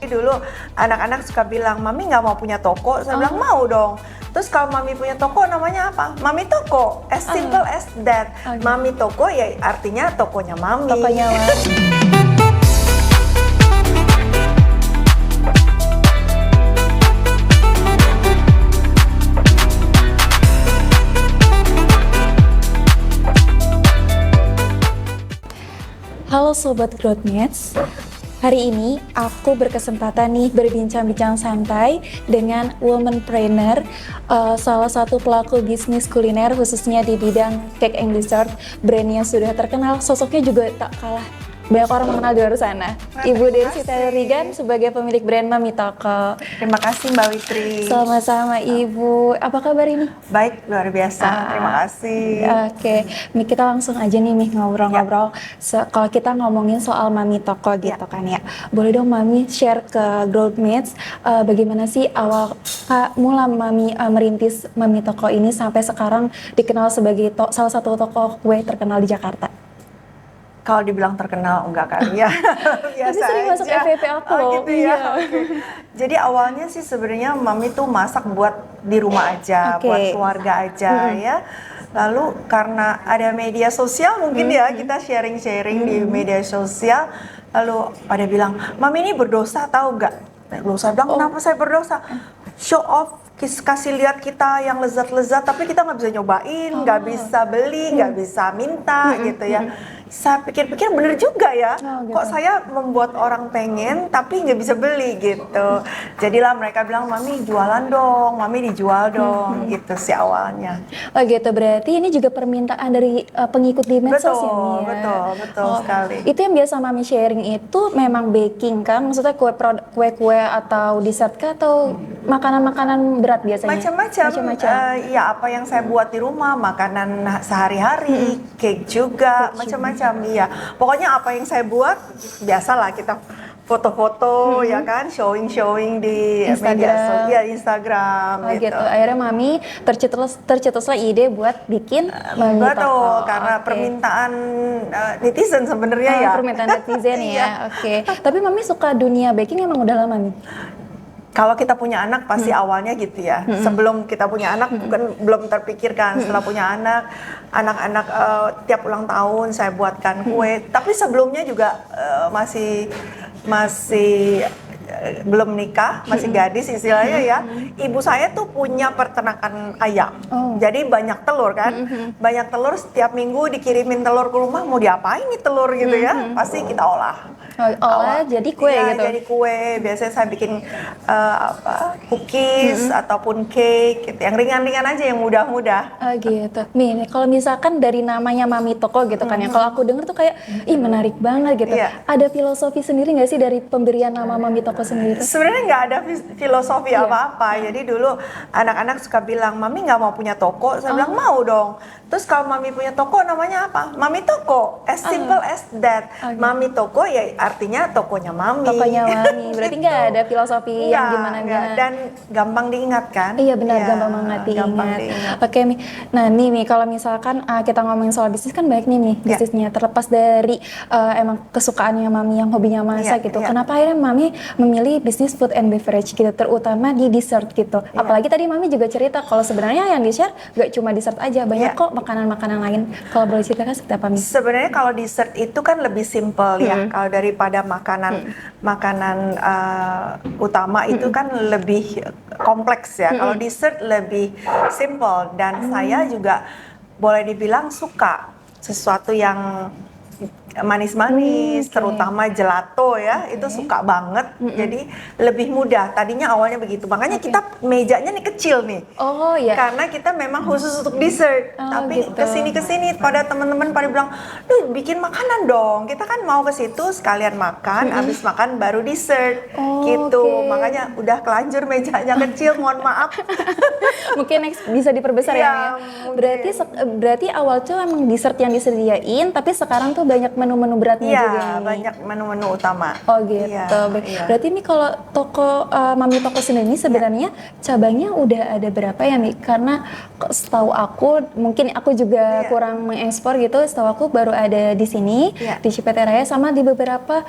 Dulu anak-anak suka bilang, Mami nggak mau punya toko. Saya bilang mau dong. Terus kalau Mami punya toko namanya apa? Mami Toko, as simple as that. Mami Toko ya artinya tokonya Mami. Tokonya Mami. Halo Sobat Growthmates, hari ini aku berkesempatan nih berbincang-bincang santai dengan womanpreneur, salah satu pelaku bisnis kuliner khususnya di bidang cake and dessert, brand yang sudah terkenal, sosoknya juga tak kalah banyak orang mengenal di luar sana. Ibu Dersita Rigan sebagai pemilik brand Mami Toko. Terima kasih Mbak Witri. Sama-sama Ibu, apa kabar ini? Baik, luar biasa. Terima kasih. Oke, Nih kita langsung aja nih ngobrol-ngobrol. Kalau kita ngomongin soal Mami Toko gitu kan ya, boleh dong Mami share ke Growthmates bagaimana sih awal mula Mami merintis Mami Toko ini sampai sekarang dikenal sebagai salah satu toko kue terkenal di Jakarta. Kalau dibilang terkenal enggak kan ya. Biasa Tapi sering masuk aja. FYP aku loh. Gitu ya. Okay. Jadi awalnya sih sebenarnya Mami tuh masak buat di rumah aja, buat keluarga aja ya. Lalu karena ada media sosial mungkin ya kita sharing-sharing di media sosial. Lalu pada bilang, Mami ini berdosa tahu nggak? Lalu saya bilang, kenapa saya berdosa? Show off, kasih lihat kita yang lezat-lezat, tapi kita nggak bisa nyobain, nggak bisa beli, nggak bisa minta gitu ya. Saya pikir-pikir bener juga ya, gitu. Kok saya membuat orang pengen tapi nggak bisa beli gitu. Jadilah mereka bilang, Mami jualan dong, Mami dijual dong, gitu sih awalnya. Oh gitu, berarti ini juga permintaan dari pengikut di medsos ya, Mia? Betul sekali. Itu yang biasa Mami sharing itu memang baking kan? Maksudnya kue-kue atau dessert kah atau makanan-makanan berat biasanya? Macam-macam. Ya apa yang saya buat di rumah, makanan sehari-hari, cake juga, macam-macam. Iya. Pokoknya apa yang saya buat, biasalah kita foto-foto ya kan, showing di Instagram gitu. Akhirnya Mami tercetuslah ide buat bikin Mami Toko. Betul, karena permintaan netizen sebenarnya ya. Permintaan netizen ya. Oke. Tapi Mami suka dunia baking emang udah lama nih? Kalau kita punya anak pasti awalnya gitu ya. Sebelum kita punya anak bukan belum terpikirkan. Setelah punya anak-anak tiap ulang tahun saya buatkan kue. Tapi sebelumnya juga masih belum nikah, masih gadis istilahnya ya. Ibu saya tuh punya peternakan ayam. Jadi banyak telur kan. Banyak telur, setiap minggu dikirimin telur ke rumah, mau diapain nih telur gitu ya. Pasti kita olah. Jadi kue gitu? Jadi kue, biasanya saya bikin cookies ataupun cake gitu. Yang ringan-ringan aja, yang mudah-mudah. Oh gitu. Nih, kalau misalkan dari namanya Mami Toko gitu kan ya, kalau aku denger tuh kayak, menarik banget gitu. Ada filosofi sendiri nggak sih dari pemberian nama Mami Toko sendiri? Sebenarnya nggak ada filosofi apa-apa. Jadi dulu anak-anak suka bilang, Mami nggak mau punya toko. Saya bilang mau dong. Terus kalau Mami punya toko namanya apa? Mami Toko, as simple as that. Mami Toko ya artinya tokonya Mami. Tokonya Mami. Berarti nggak ada filosofi yang gimana-gimana. Dan gampang diingat kan? Iya benar, gampang banget diingat. Oke, Mi. Nah nih kalau misalkan kita ngomongin soal bisnis kan banyak nih bisnisnya. Terlepas dari emang kesukaannya Mami yang hobinya masak gitu. Kenapa akhirnya Mami memilih bisnis food and beverage gitu, terutama di dessert gitu. Apalagi tadi Mami juga cerita kalau sebenarnya yang di-share gak cuma dessert aja, banyak kok makanan-makanan lain. Kalau boleh ceritakan seperti apa, Mi? Sebenarnya kalau dessert itu kan lebih simple ya. Kalau daripada makanan utama itu kan lebih kompleks ya. Kalau dessert lebih simple dan saya juga boleh dibilang suka sesuatu yang manis-manis, terutama gelato ya, itu suka banget. Jadi lebih mudah. Tadinya awalnya begitu. Makanya kita mejanya nih kecil nih. Oh iya. Karena kita memang khusus untuk dessert. Tapi kesini pada teman-teman pada bilang, "Duh, bikin makanan dong. Kita kan mau ke situ sekalian makan, habis makan baru dessert." Gitu. Makanya udah kelanjur mejanya kecil, mohon maaf. Mungkin next bisa diperbesar ya. Berarti awal tuh emang dessert yang disediain, tapi sekarang tuh banyak menu-menu beratnya juga nih. Iya, banyak menu-menu utama. Oh gitu. Berarti ini kalau toko Mami Toko sendiri ini sebenarnya cabangnya udah ada berapa ya, Mi? Karena setahu aku, mungkin aku juga kurang mengekspor gitu, setahu aku baru ada di sini, di Cipete Raya, sama di beberapa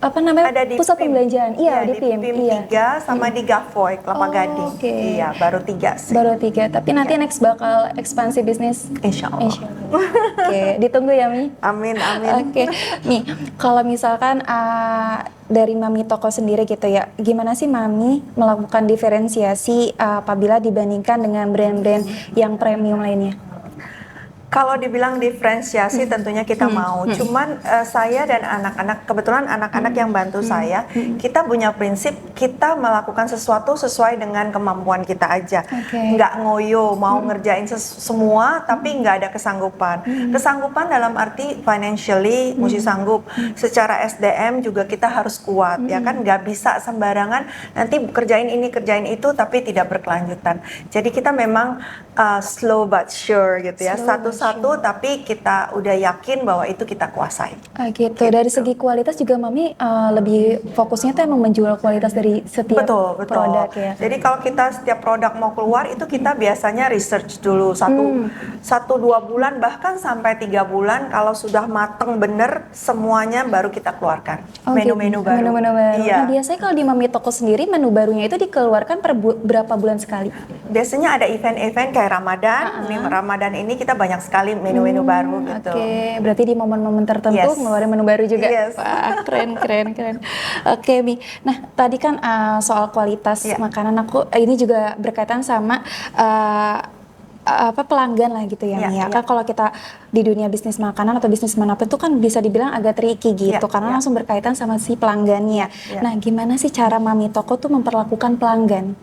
apa namanya, ada di pusat PIM. pembelanjaan. Iya, di PIM. Iya. 3 sama di Gavoy, Kelapa Gading. Okay. Iya, baru 3 sih. Baru 3, tapi nanti next bakal ekspansi bisnis. Insya Allah. Oke, ditunggu ya Mi. Amin, amin. Oke, Mi, kalau misalkan dari Mami Toko sendiri gitu ya, gimana sih Mami melakukan diferensiasi apabila dibandingkan dengan brand-brand yang premium lainnya? Kalau dibilang diferensiasi tentunya kita mau, cuman saya dan anak-anak, kebetulan anak-anak yang bantu saya, kita punya prinsip kita melakukan sesuatu sesuai dengan kemampuan kita aja. Nggak ngoyo, mau ngerjain semua tapi nggak ada kesanggupan. Kesanggupan dalam arti financially mesti sanggup, secara SDM juga kita harus kuat, ya kan, nggak bisa sembarangan nanti kerjain ini kerjain itu tapi tidak berkelanjutan. Jadi kita memang slow but sure gitu ya, satu-satu tapi kita udah yakin bahwa itu kita kuasai. Gitu. Dari segi kualitas juga Mami lebih fokusnya tuh emang menjual kualitas dari setiap produk ya. Jadi kalau kita setiap produk mau keluar itu kita biasanya research dulu 1-2 bulan bahkan sampai 3 bulan, kalau sudah mateng bener semuanya baru kita keluarkan menu-menu baru. Menu-menu baru. Iya. Nah, biasanya kalau di Mami Toko sendiri menu barunya itu dikeluarkan per berapa bulan sekali? Biasanya ada event-event kayak Ramadan. Nih, Ramadan ini kita banyak sekali menu-menu baru gitu. Oke, berarti di momen-momen tertentu ngeluarin menu baru juga. Wah, keren. Oke, Mi. Nah, tadi kan soal kualitas makanan, aku ini juga berkaitan sama pelanggan lah gitu ya, Mi. Kan kalau kita di dunia bisnis makanan atau bisnis manapun itu kan bisa dibilang agak tricky gitu, karena langsung berkaitan sama si pelanggannya. Nah, gimana sih cara Mami Toko tuh memperlakukan pelanggan?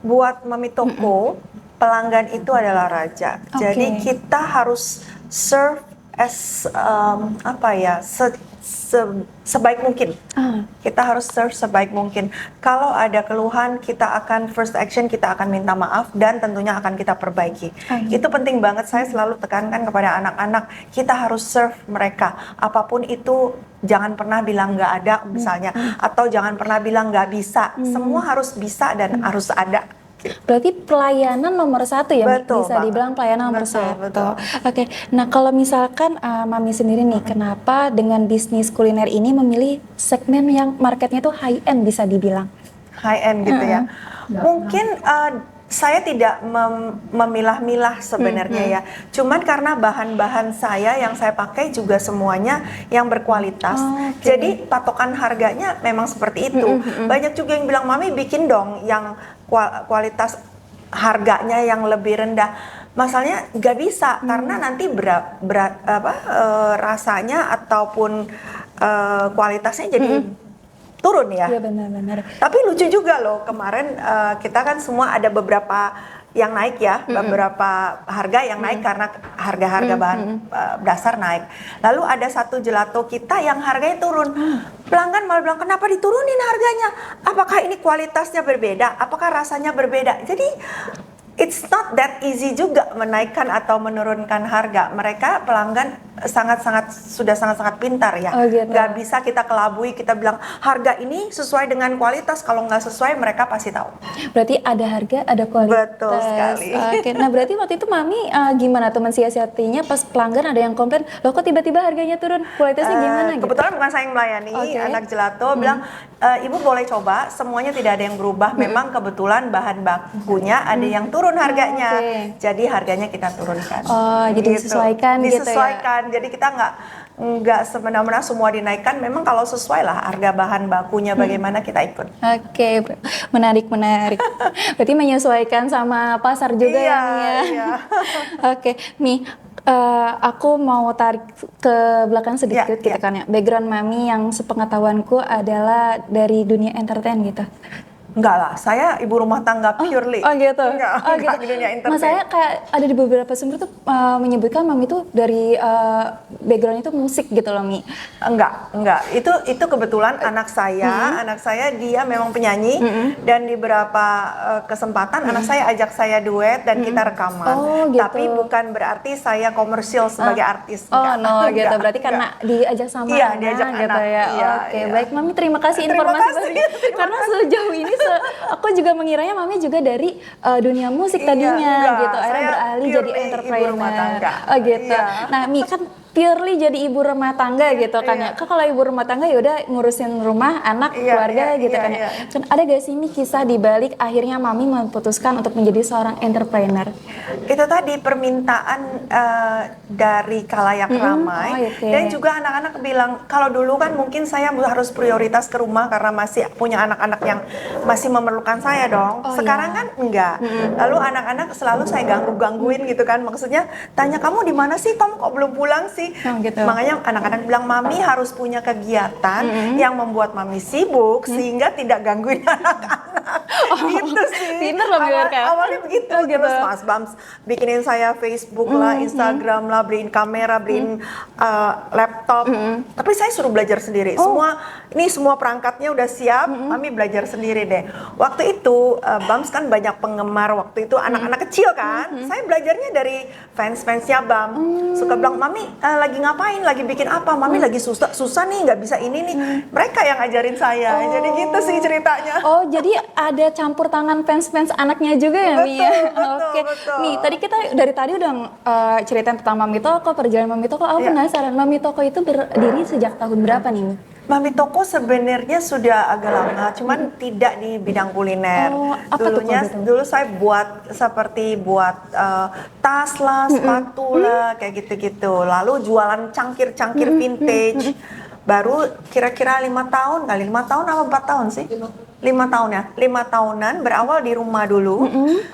Buat Mami Toko, pelanggan itu adalah raja. Jadi kita harus serve as sebaik mungkin. Kita harus serve sebaik mungkin. Kalau ada keluhan, kita akan first action, kita akan minta maaf dan tentunya akan kita perbaiki. Itu penting banget, saya selalu tekankan kepada anak-anak, kita harus serve mereka. Apapun itu, jangan pernah bilang nggak ada misalnya, atau jangan pernah bilang nggak bisa. Semua harus bisa dan harus ada. Berarti pelayanan nomor 1 ya, betul, bisa dibilang pelayanan nomor 1. Oke, nah kalau misalkan Mami sendiri nih, kenapa dengan bisnis kuliner ini memilih segmen yang marketnya tuh high end bisa dibilang? High end gitu ya. Mungkin saya tidak memilah-milah sebenarnya ya. Cuman karena bahan-bahan saya yang saya pakai juga semuanya yang berkualitas. Jadi patokan harganya memang seperti itu. Banyak juga yang bilang, Mami bikin dong yang kualitas harganya yang lebih rendah. Masalahnya nggak bisa karena nanti rasanya ataupun kualitasnya jadi turun ya. Iya, benar-benar. Tapi lucu juga loh, kemarin kita kan semua ada beberapa yang naik ya, beberapa harga yang naik karena harga-harga bahan dasar naik. Lalu ada satu gelato kita yang harganya turun. Pelanggan malah bilang, kenapa diturunin harganya? Apakah ini kualitasnya berbeda? Apakah rasanya berbeda? Jadi it's not that easy juga menaikkan atau menurunkan harga. Mereka pelanggan sudah sangat-sangat pintar ya. Nggak bisa kita kelabui, kita bilang harga ini sesuai dengan kualitas. Kalau nggak sesuai mereka pasti tahu. Berarti ada harga, ada kualitas. Betul sekali. Nah berarti waktu itu Mami gimana tuh mensiasatinya pas pelanggan ada yang komplain, loh kok tiba-tiba harganya turun, kualitasnya gimana? Kebetulan bukan saya yang melayani, anak gelato bilang, Ibu boleh coba, semuanya tidak ada yang berubah. Memang kebetulan bahan bakunya ada yang turun harganya, jadi harganya kita turunkan. Jadi disesuaikan gitu ya. Jadi kita nggak semena-mena semua dinaikkan. Memang kalau sesuai lah harga bahan bakunya bagaimana kita ikut. Oke, menarik. Berarti menyesuaikan sama pasar juga ya, Mi ya. Iya. Oke, Mi. Aku mau tarik ke belakang sedikit gitu kan ya. Background Mami yang sepengetahuanku adalah dari dunia entertain gitu. Enggak lah, saya ibu rumah tangga purely. Gitu. Enggak di dunia entertain. Mas saya kayak ada di beberapa sumber tuh menyebutkan Mami tuh dari backgroundnya tuh musik gitu loh, Mi. Enggak. Itu kebetulan anak saya dia memang penyanyi dan di beberapa kesempatan anak saya ajak saya duet dan kita rekaman. Gitu. Tapi bukan berarti saya komersil sebagai artis. Gitu. Berarti karena diajak sama anak diajak gitu anak. ya. Oke, baik Mami, terima kasih informasi karena sejauh ini aku juga mengiranya Mami juga dari dunia musik tadinya gitu. Akhirnya beralih jadi entrepreneur. Gitu. Nah, Mi kan purely jadi ibu rumah tangga gitu kan ya. Kalau ibu rumah tangga ya udah ngurusin rumah, anak, keluarga gitu kan ya. Kan ada gak sih nih kisah di balik akhirnya mami memutuskan untuk menjadi seorang entrepreneur? Itu tadi permintaan dari khalayak ramai, dan juga anak-anak bilang kalau dulu kan mungkin saya harus prioritas ke rumah karena masih punya anak-anak yang masih memerlukan saya dong. Sekarang kan enggak. Lalu anak-anak selalu saya gangguin gitu kan, maksudnya tanya kamu di mana sih, kamu kok belum pulang sih? Gitu. Makanya anak-anak bilang mami harus punya kegiatan yang membuat mami sibuk sehingga tidak gangguin anak-anak. Gitu sih. Pinter loh awalnya begitu. Terus Mas Bams bikinin saya Facebook lah, Instagram lah, beliin kamera, beliin laptop. Tapi saya suruh belajar sendiri. Semua perangkatnya udah siap, mami belajar sendiri deh. Waktu itu Bams kan banyak penggemar, waktu itu anak-anak kecil kan. Saya belajarnya dari fans-fansnya Bam. Suka bilang, mami lagi ngapain, lagi bikin apa, mami lagi susah nih, nggak bisa ini nih. Mereka yang ngajarin saya. Jadi gitu sih ceritanya. Oh, jadi ada campur tangan fans-fans anaknya juga ya, Mi ya? Betul. Mi, tadi kita dari tadi udah ceritain tentang Mami Toko, perjalanan Mami Toko. Aku penasaran, Mami Toko itu berdiri sejak tahun berapa nih, Mi? Mami Toko sebenarnya sudah agak lama, cuman tidak di bidang kuliner. Dulu saya buat seperti tas lah, sepatu lah, kayak gitu-gitu. Lalu jualan cangkir-cangkir vintage. Baru kira-kira 5 tahun kali, 5 tahun apa 4 tahun sih? 5 tahun ya, 5 tahunan, berawal di rumah dulu.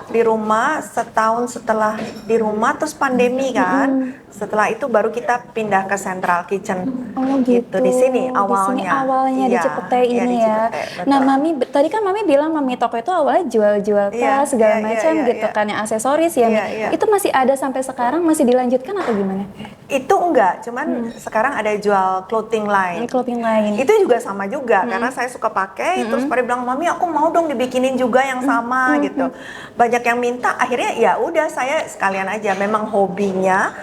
Di rumah, setahun setelah di rumah terus pandemi kan. Setelah itu baru kita pindah ke Central Kitchen. Gitu. Di sini awalnya. Di sini awalnya di Cipete ini di ya. Cipete, nah, Mami tadi kan Mami bilang Mami Toko itu awalnya jual-jual tas segala macam gitu kan, yang aksesoris ya. Itu masih ada sampai sekarang, masih dilanjutkan atau gimana? Itu enggak, cuman sekarang ada jual clothing line. Clothing line. Itu juga sama juga karena saya suka pakai, terus pada bilang mami aku mau dong dibikinin juga yang sama gitu. Banyak yang minta, akhirnya ya udah saya sekalian aja. Memang hobinya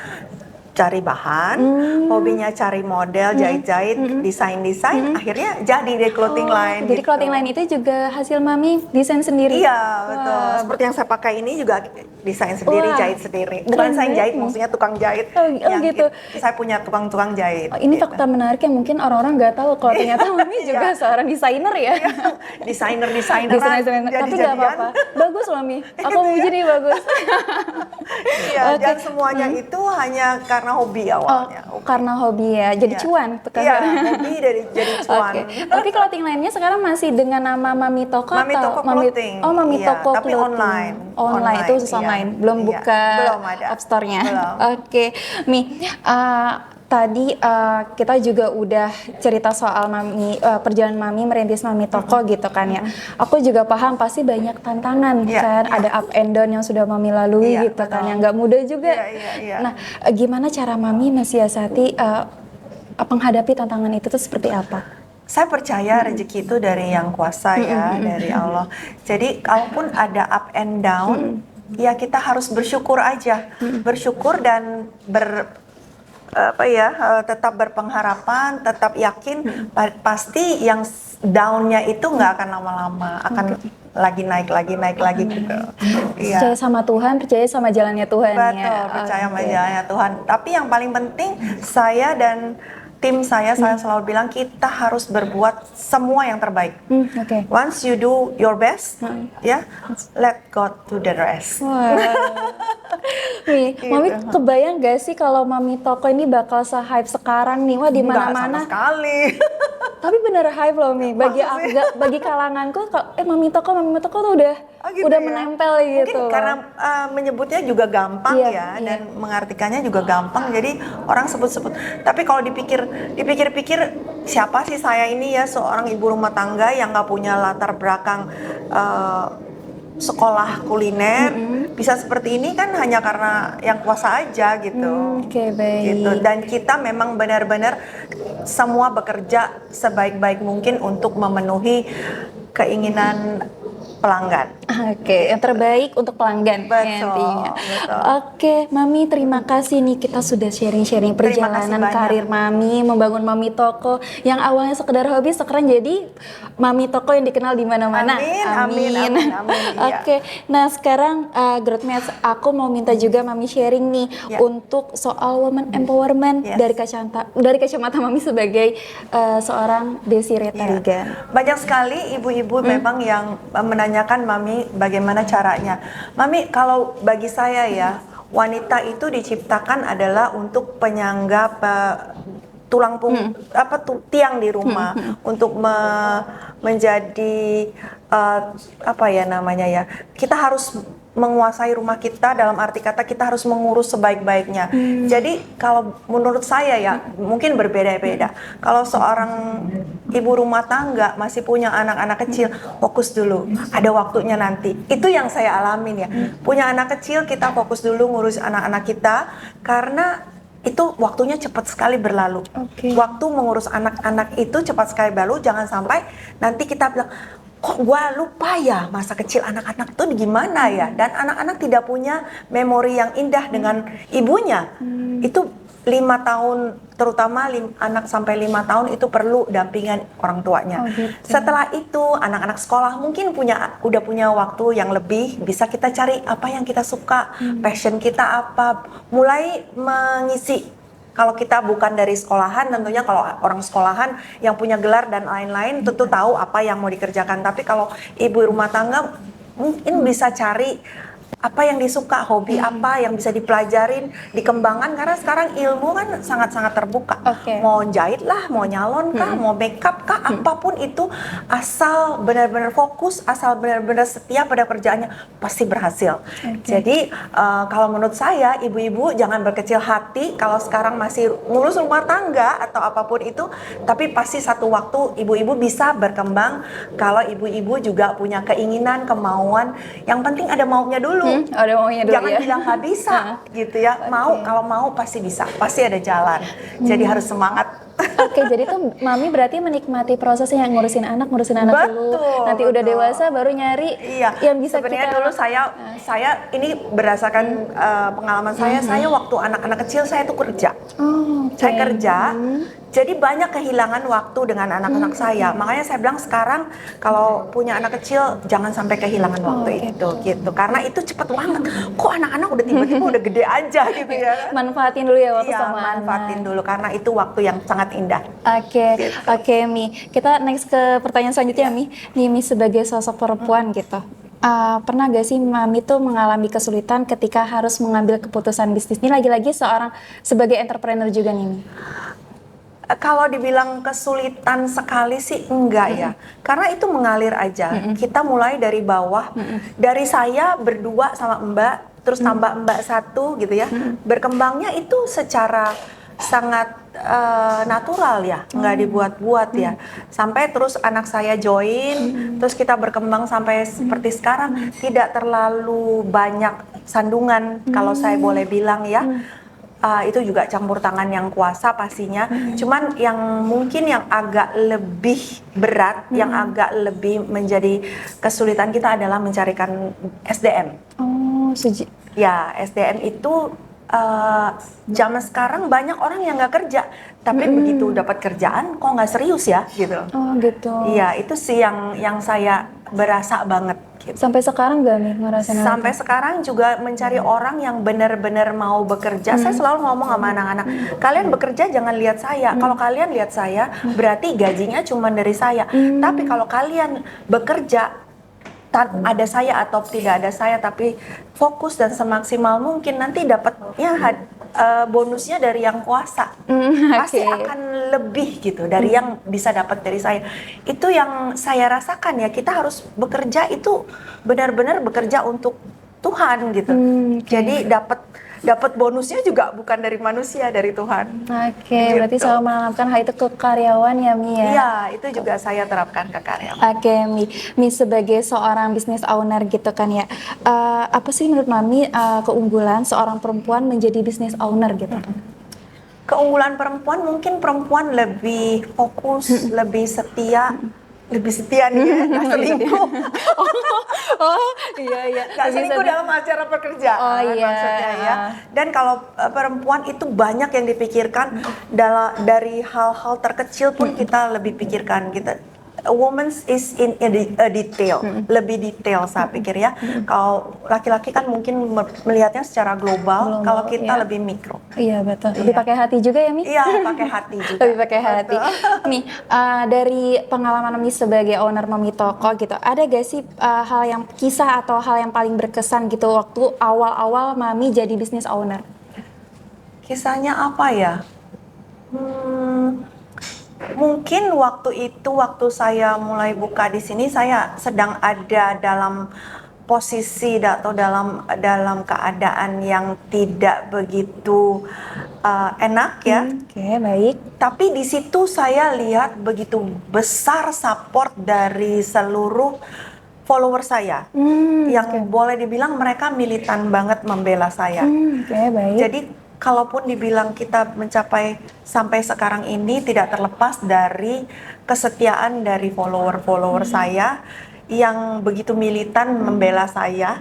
cari bahan, hobinya cari model, jahit-jahit, desain-desain, akhirnya jadi deh clothing line. Jadi gitu. clothing line itu juga hasil Mami desain sendiri? Iya, betul. Seperti yang saya pakai ini juga desain sendiri, jahit sendiri. Bukan saya jahit, maksudnya tukang jahit. Gitu. Saya punya tukang-tukang jahit. Ini fakta menarik yang mungkin orang-orang nggak tahu kalau ternyata Mami juga seorang desainer ya. Desainer. Tapi nggak apa-apa. Bagus Mami. Aku muji nih, bagus. Iya, dan semuanya itu hanya karena hobi awalnya. Karena hobi ya, jadi cuan. Iya, hobi jadi cuan. Tapi clothing lainnya sekarang masih dengan nama Mami Toko Mami atau Toko Clothing. Mami Toko tapi Clothing. Online itu khusus online, belum buka app store-nya. Oke, Mi. Tadi kita juga udah cerita soal Mami, perjalanan Mami merintis Mami Toko gitu kan ya. Aku juga paham pasti banyak tantangan kan, ada up and down yang sudah Mami lalui gitu kan, yang nggak mudah juga. Nah, gimana cara Mami mensiasati menghadapi tantangan itu tuh seperti apa? Saya percaya rezeki itu dari Yang Kuasa ya, dari Allah. Jadi kalaupun ada up and down, ya kita harus bersyukur aja, bersyukur dan tetap berpengharapan, tetap yakin pasti yang down-nya itu nggak akan lama-lama, akan lagi naik lagi gitu. Percaya sama Tuhan, percaya sama jalannya Tuhan. Betul, percaya sama jalannya Tuhan. Tapi yang paling penting saya dan tim saya selalu bilang kita harus berbuat semua yang terbaik. Once you do your best, let God do the rest. Nih, Mami kebayang gak sih kalau Mami Toko ini bakal se-hype sekarang nih? Wah, di mana-mana. Sama sekali. Tapi bener hype loh, Mi. Bagi kalanganku, Mami Toko tuh udah menempel gitu. Mungkin karena menyebutnya juga gampang dan mengartikannya juga gampang, jadi orang sebut-sebut. Tapi kalau dipikir-pikir siapa sih saya ini ya, seorang ibu rumah tangga yang nggak punya latar belakang sekolah kuliner, bisa seperti ini kan hanya karena Yang Kuasa aja gitu. Baik. Gitu. Dan kita memang benar-benar semua bekerja sebaik-baik mungkin untuk memenuhi keinginan pelanggan. Oke, yang terbaik untuk pelanggan. Betul, Intinya. betul. Oke, Mami, terima kasih nih, kita sudah sharing-sharing perjalanan karir Mami, membangun Mami Toko yang awalnya sekedar hobi, sekarang jadi Mami Toko yang dikenal di mana-mana. Amin. Oke, nah sekarang Growthmates, aku mau minta juga Mami sharing nih untuk soal woman empowerment dari kacamata Mami sebagai seorang Desiree Tarigan. Banyak sekali ibu-ibu memang yang menanyakan Mami bagaimana caranya. Mami, kalau bagi saya ya, wanita itu diciptakan adalah untuk penyangga tulang punggung tiang di rumah untuk menjadi apa ya namanya ya. Kita harus menguasai rumah kita, dalam arti kata kita harus mengurus sebaik-baiknya. Jadi kalau menurut saya ya mungkin berbeda-beda. Kalau seorang ibu rumah tangga masih punya anak-anak kecil, fokus dulu, ada waktunya nanti. Itu yang saya alamin ya. Punya anak kecil, kita fokus dulu ngurus anak-anak kita, karena itu waktunya cepat sekali berlalu. Waktu mengurus anak-anak itu cepat sekali berlalu. Jangan sampai nanti kita bilang, kok gua lupa ya masa kecil anak-anak tuh gimana ya, dan anak-anak tidak punya memori yang indah dengan ibunya. Itu 5 tahun, terutama anak sampai 5 tahun itu perlu dampingan orang tuanya. Setelah itu anak-anak sekolah mungkin udah punya waktu yang lebih, bisa kita cari apa yang kita suka, passion kita apa, mulai mengisi. Kalau kita bukan dari sekolahan, tentunya kalau orang sekolahan yang punya gelar dan lain-lain tentu tahu apa yang mau dikerjakan. Tapi kalau ibu rumah tangga mungkin bisa cari apa yang disuka, hobi apa yang bisa dipelajarin, dikembangkan, karena sekarang ilmu kan sangat-sangat terbuka. Mau jahit lah, mau nyalon kah, mau makeup kah, apapun itu, asal benar-benar fokus, asal benar-benar setia pada kerjaannya, pasti berhasil. Jadi kalau menurut saya, ibu-ibu jangan berkecil hati kalau sekarang masih ngurus rumah tangga atau apapun itu, tapi pasti satu waktu ibu-ibu bisa berkembang kalau ibu-ibu juga punya keinginan, kemauan. Yang penting ada maunya dulu. Jangan bilang nggak bisa gitu ya. Kalau mau pasti bisa, pasti ada jalan. Jadi harus semangat. Jadi tuh Mami berarti menikmati prosesnya, ngurusin anak dulu. Nanti udah dewasa baru nyari yang bisa sebenarnya kita. Dulu saya ini berdasarkan pengalaman saya waktu anak-anak kecil saya tuh kerja. Saya kerja. Jadi banyak kehilangan waktu dengan anak-anak saya. Makanya saya bilang sekarang kalau punya anak kecil jangan sampai kehilangan waktu itu gitu. Karena itu cepet banget. Kok anak-anak udah tiba-tiba udah gede aja gitu ya. Manfaatin dulu ya waktu sama manfaatin dulu karena itu waktu yang sangat indah. Oke, Mi. Kita next ke pertanyaan selanjutnya, Mi. Nih, Mi sebagai sosok perempuan gitu. Pernah gak sih Mami tuh mengalami kesulitan ketika harus mengambil keputusan bisnis? Ini lagi-lagi sebagai entrepreneur juga nih, Mi. Kalau dibilang kesulitan sekali sih enggak ya, karena itu mengalir aja. Kita mulai dari bawah, dari saya berdua sama Mbak, terus tambah Mbak satu gitu ya. Berkembangnya itu secara sangat natural ya, nggak dibuat-buat ya. Sampai terus anak saya join, terus kita berkembang sampai seperti sekarang. Tidak terlalu banyak sandungan kalau saya boleh bilang ya. Itu juga campur tangan yang kuasa pastinya. Cuman yang mungkin yang agak lebih berat, yang agak lebih menjadi kesulitan kita adalah mencarikan SDM. Ya, SDM itu zaman sekarang banyak orang yang nggak kerja, tapi begitu dapat kerjaan kok nggak serius ya gitu. Iya, itu sih yang saya berasa banget. Gitu. Sampai sekarang gak nih ngerasain? Sampai sekarang juga mencari orang yang benar-benar mau bekerja. Saya selalu ngomong sama anak-anak, kalian bekerja jangan lihat saya. Kalau kalian lihat saya, berarti gajinya cuma dari saya. Tapi kalau kalian bekerja, ada saya atau tidak ada saya, tapi fokus dan semaksimal mungkin, nanti dapatnya bonusnya dari yang kuasa. Pasti akan lebih gitu dari yang bisa dapat dari saya. Itu yang saya rasakan ya, kita harus bekerja itu benar-benar bekerja untuk Tuhan gitu. Jadi dapat bonusnya juga bukan dari manusia, dari Tuhan. Gitu. Berarti selalu menanamkan hal itu ke karyawan ya, Mi ya? Iya, itu juga saya terapkan ke karyawan. Mi sebagai seorang business owner gitu kan ya, apa sih menurut Mami keunggulan seorang perempuan menjadi business owner gitu? Keunggulan perempuan mungkin perempuan lebih fokus, lebih setia, lebih setia nih ya, nggak selingkuh. Oh iya. Nggak selingkuh dalam acara pekerjaan maksudnya ya. Dan kalau perempuan itu banyak yang dipikirkan dari hal-hal terkecil pun kita lebih pikirkan kita. A woman is in a detail, lebih detail saya pikir ya. Kalau laki-laki kan mungkin melihatnya secara global, kalau kita lebih mikro. Iya betul. Lebih pakai hati juga ya Mi? Iya pakai hati juga. Lebih pakai hati. Nih dari pengalaman Mi sebagai owner Mami Toko gitu, ada gak sih hal yang kisah atau hal yang paling berkesan gitu waktu awal-awal Mami jadi business owner? Kisahnya apa ya? Mungkin waktu saya mulai buka di sini, saya sedang ada dalam posisi atau dalam keadaan yang tidak begitu enak ya. Oke, baik. Tapi di situ saya lihat begitu besar support dari seluruh follower saya, yang boleh dibilang mereka militan banget membela saya. Oke, baik. Jadi kalaupun dibilang kita mencapai sampai sekarang ini tidak terlepas dari kesetiaan dari follower saya yang begitu militan membela saya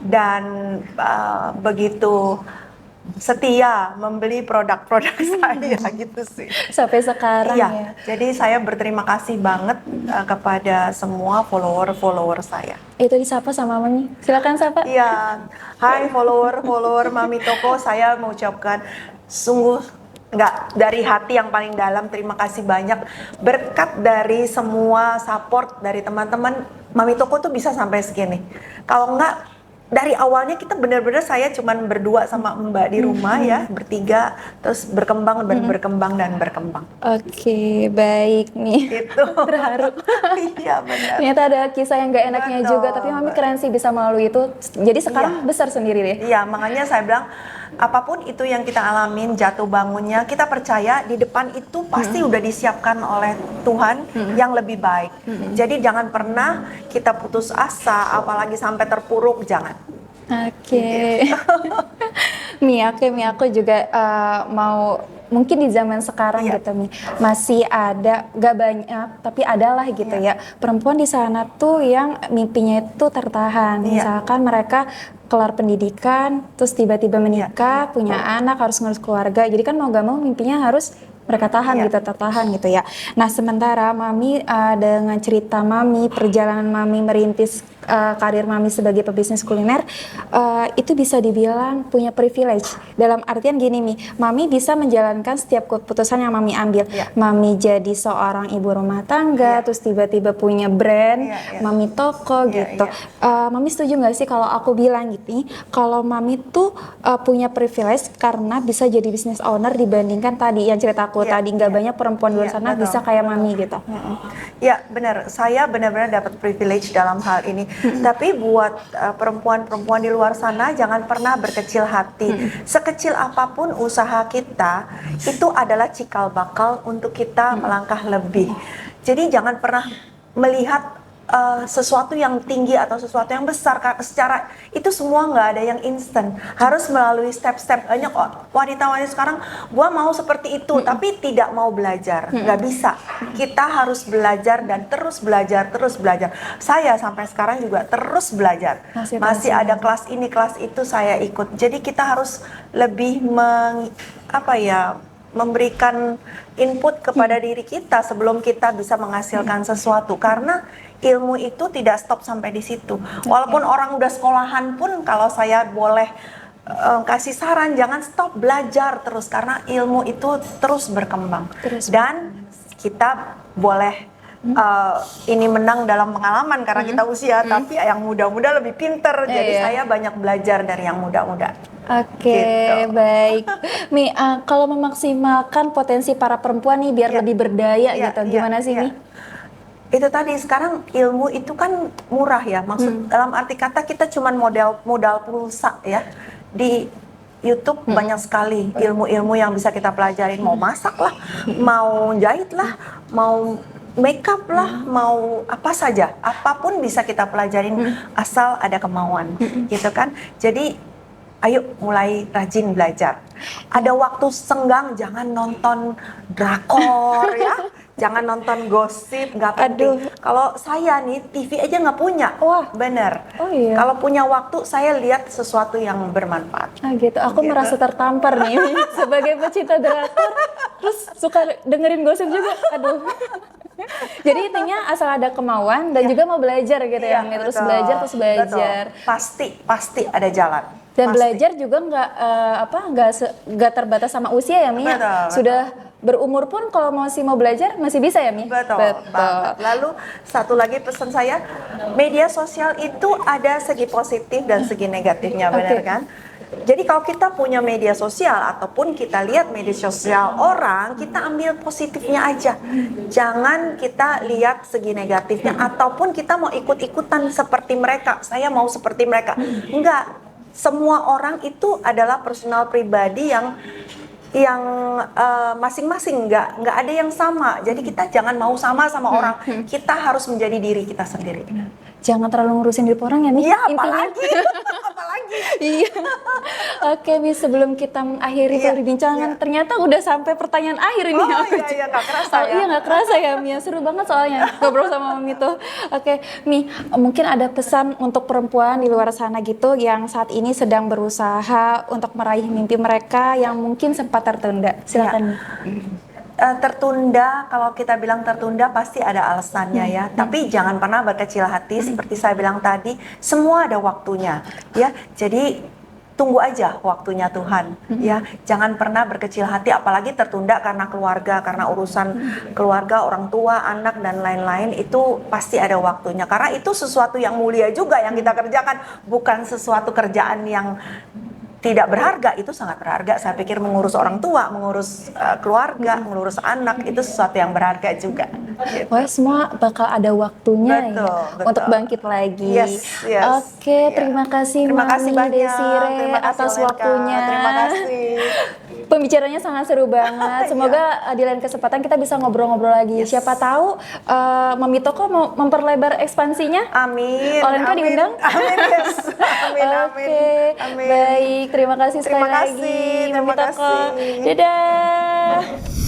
dan begitu setia membeli produk-produk saya gitu sih. Sampai sekarang ya. Jadi saya berterima kasih banget kepada semua follower saya. Itu disapa sama Mami. Silakan sapa. Iya. Hai follower Mami Toko, saya mau ucapkan sungguh dari hati yang paling dalam terima kasih banyak. Berkat dari semua support dari teman-teman, Mami Toko tuh bisa sampai segini. Kalau enggak dari awalnya kita benar-benar saya cuman berdua sama Mbak di rumah ya, bertiga, terus berkembang. Oke, baik nih. Gitu. Terharu. Iya benar. Ternyata ada kisah yang gak enaknya juga, tapi Mami keren sih bisa melalui itu. Jadi sekarang besar sendiri deh. Iya, makanya saya bilang apapun itu yang kita alamin, jatuh bangunnya, kita percaya di depan itu pasti udah disiapkan oleh Tuhan yang lebih baik. Jadi jangan pernah kita putus asa, apalagi sampai terpuruk, jangan. Oke. Mi, aku juga mau mungkin di zaman sekarang gitu Mi, masih ada, gak banyak tapi adalah gitu ya perempuan di sana tuh yang mimpinya itu tertahan. Misalkan mereka kelar pendidikan terus tiba-tiba menikah, punya anak, harus ngurus keluarga, jadi kan mau gak mau mimpinya harus mereka tertahan gitu ya. Nah sementara Mami dengan cerita Mami, perjalanan Mami merintis karir Mami sebagai pebisnis kuliner, itu bisa dibilang punya privilege. Dalam artian gini Mi, Mami bisa menjalankan setiap keputusan yang Mami ambil. Mami jadi seorang ibu rumah tangga, terus tiba-tiba punya brand, Mami Toko gitu. Mami setuju nggak sih kalau aku bilang gitu, kalau Mami tuh punya privilege karena bisa jadi business owner dibandingkan tadi yang ceritaku tadi, nggak banyak perempuan di luar sana bisa kayak Mami gitu. Ya benar, saya benar-benar dapat privilege dalam hal ini. Tapi buat perempuan-perempuan di luar sana jangan pernah berkecil hati. Sekecil apapun usaha kita itu adalah cikal bakal untuk kita melangkah lebih. Jadi jangan pernah melihat sesuatu yang tinggi atau sesuatu yang besar, secara itu semua nggak ada yang instan, harus melalui step-step. Banyak wanita-wanita sekarang gua mau seperti itu tapi tidak mau belajar, nggak bisa. Kita harus belajar dan terus belajar. Saya sampai sekarang juga terus belajar, masih ada kelas ini kelas itu saya ikut. Jadi kita harus lebih memberikan input kepada diri kita sebelum kita bisa menghasilkan sesuatu, karena ilmu itu tidak stop sampai di situ. Walaupun orang udah sekolahan pun, kalau saya boleh kasih saran, jangan stop belajar terus, karena ilmu itu terus berkembang. Dan kita boleh ini menang dalam pengalaman karena kita usia, tapi yang muda-muda lebih pinter. Jadi saya banyak belajar dari yang muda-muda. Oke, baik. Mi, kalau memaksimalkan potensi para perempuan nih biar lebih berdaya gitu, gimana sih Mi? Itu tadi, sekarang ilmu itu kan murah ya, maksud dalam arti kata kita cuman modal pulsa ya. Di YouTube banyak sekali ilmu-ilmu yang bisa kita pelajarin, mau masak lah, mau jahit lah, mau makeup lah, mau apa saja, apapun bisa kita pelajarin asal ada kemauan, gitu kan. Jadi ayo mulai rajin belajar. Ada waktu senggang jangan nonton drakor ya. jangan nonton gosip, nggak penting. Kalau saya nih TV aja nggak punya. Wah, bener. Oh iya. Kalau punya waktu saya lihat sesuatu yang bermanfaat. Gitu. Aku merasa tertampar nih sebagai pecinta drakor. Terus suka dengerin gosip juga. Aduh. Jadi intinya asal ada kemauan dan juga mau belajar gitu ya. Terus belajar. Betul. Pasti ada jalan. Dan belajar juga nggak terbatas sama usia ya Mi. Sudah berumur pun kalau masih mau belajar masih bisa ya Mi. Betul. Lalu satu lagi pesan saya, media sosial itu ada segi positif dan segi negatifnya, benar kan? Jadi kalau kita punya media sosial ataupun kita lihat media sosial orang, kita ambil positifnya aja. Jangan kita lihat segi negatifnya ataupun kita mau ikut-ikutan seperti mereka. Saya mau seperti mereka. Enggak. Semua orang itu adalah personal pribadi yang masing-masing, nggak ada yang sama. Jadi kita jangan mau sama orang. Kita harus menjadi diri kita sendiri. Jangan terlalu ngurusin hidup orang ya Mi. Iya, apalagi. Iya. Oke Mi, sebelum kita mengakhiri perbincangan, ternyata udah sampai pertanyaan akhir ini. Iya, nggak kerasa ya. Iya, nggak kerasa ya Mi. Seru banget soalnya ngobrol sama Mami tuh. Oke Mi, mungkin ada pesan untuk perempuan di luar sana gitu yang saat ini sedang berusaha untuk meraih mimpi mereka yang mungkin sempat tertunda. Silakan. Tertunda, kalau kita bilang tertunda pasti ada alasannya ya. Tapi jangan pernah berkecil hati, seperti saya bilang tadi, semua ada waktunya ya. Jadi tunggu aja waktunya Tuhan ya. Jangan pernah berkecil hati, apalagi tertunda karena keluarga, karena urusan keluarga, orang tua, anak dan lain-lain. Itu pasti ada waktunya, karena itu sesuatu yang mulia juga yang kita kerjakan, bukan sesuatu kerjaan yang tidak berharga. Itu sangat berharga. Saya pikir mengurus orang tua, mengurus keluarga, mengurus anak, itu sesuatu yang berharga juga. Wah, semua bakal ada waktunya betul. Untuk bangkit lagi. Yes. Oke, terima kasih Mami Desire atas waktunya. Terima kasih. Pembicaranya sangat seru banget. Semoga di lain kesempatan kita bisa ngobrol-ngobrol lagi. Siapa tahu Mami Toko mau memperlebar ekspansinya. Amin. Olenka diundang. Amin. Yes. Amin. Oke. Baik, terima kasih sekali lagi Mami Toko. Dadah.